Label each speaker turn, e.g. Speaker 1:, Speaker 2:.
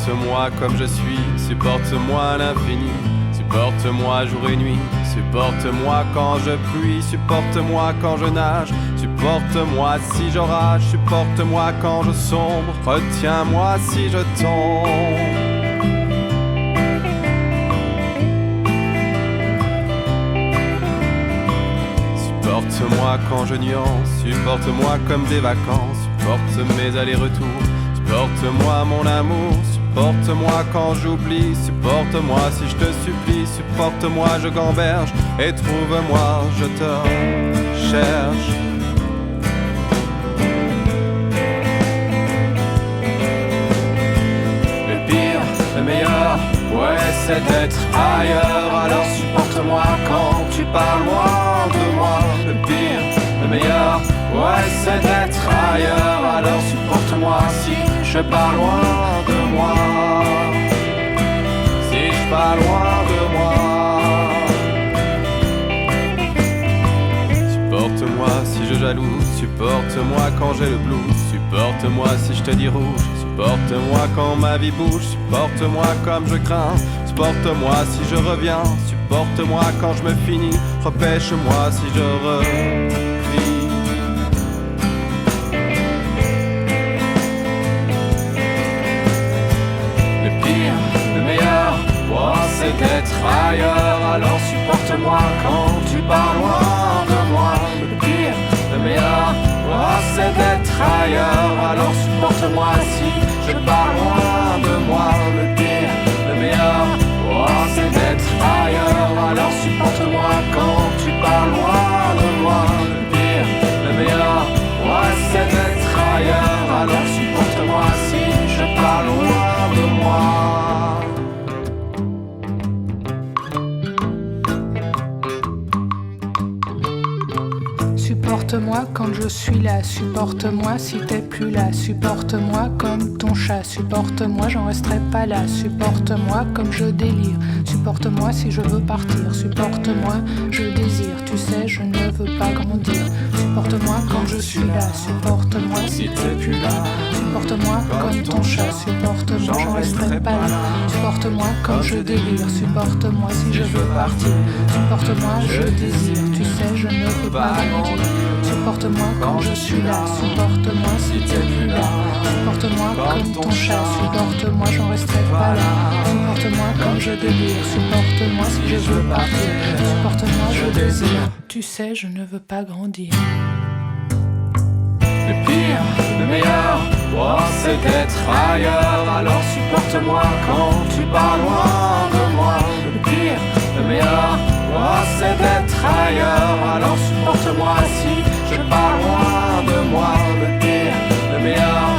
Speaker 1: Supporte-moi comme je suis, supporte-moi à l'infini. Supporte-moi jour et nuit, supporte-moi quand je pluie, supporte-moi quand je nage, supporte-moi si j'orage, supporte-moi quand je sombre, retiens-moi si je tombe. Supporte-moi quand je nuance, supporte-moi comme des vacances, supporte mes allers-retours, supporte-moi mon amour, supporte-moi quand j'oublie, supporte-moi si je te supplie, supporte-moi je gamberge et trouve-moi, je te cherche. Le pire, le meilleur, ouais c'est d'être ailleurs, alors supporte-moi quand tu pars loin de moi. Le pire, le meilleur, ouais c'est d'être ailleurs, alors supporte-moi si je pars loin de moi. Si je pars loin de moi. Supporte-moi si je jalouse, supporte-moi quand j'ai le blues, supporte-moi si je te dis rouge, supporte-moi quand ma vie bouge, supporte-moi comme je crains, supporte-moi si je reviens, supporte-moi quand je me finis, repêche-moi si je revis. Le pire, le meilleur, oh, c'est d'être ailleurs, alors supporte-moi quand tu pars loin de moi. Le pire, le meilleur, oh, c'est d'être ailleurs, alors supporte-moi si je pars loin de moi. Le pire, le meilleur, oh, c'est d'être ailleurs, alors supporte-moi quand tu pars loin de moi. Le pire, le meilleur, oh, c'est d'être ailleurs, alors supporte-moi si je pars loin de moi.
Speaker 2: Supporte-moi quand je suis là, supporte-moi si t'es plus là, supporte-moi comme ton chat, supporte-moi j'en resterai pas là, supporte-moi comme je délire, supporte-moi si je veux partir, supporte-moi je désire, tu sais je ne veux pas grandir, supporte-moi quand je suis là, supporte-moi si t'es plus là, supporte-moi comme ton chat, supporte-moi j'en resterai pas là, supporte-moi comme je délire, supporte-moi si je veux partir, supporte-moi je désire, tu sais je ne veux pas grandir. Supporte-moi quand je suis là, supporte-moi si t'es plus là, supporte-moi comme ton chat, supporte-moi j'en resterai pas là, supporte-moi comme je délire, supporte-moi si je veux partir, supporte-moi je désire, tu sais je ne veux pas grandir.
Speaker 1: Le pire, le meilleur, oh, c'est d'être ailleurs, alors supporte-moi quand tu pars loin de moi. Le pire, le meilleur, oh, c'est d'être ailleurs, alors supporte-moi si je pars loin de moi. Le pire, le meilleur,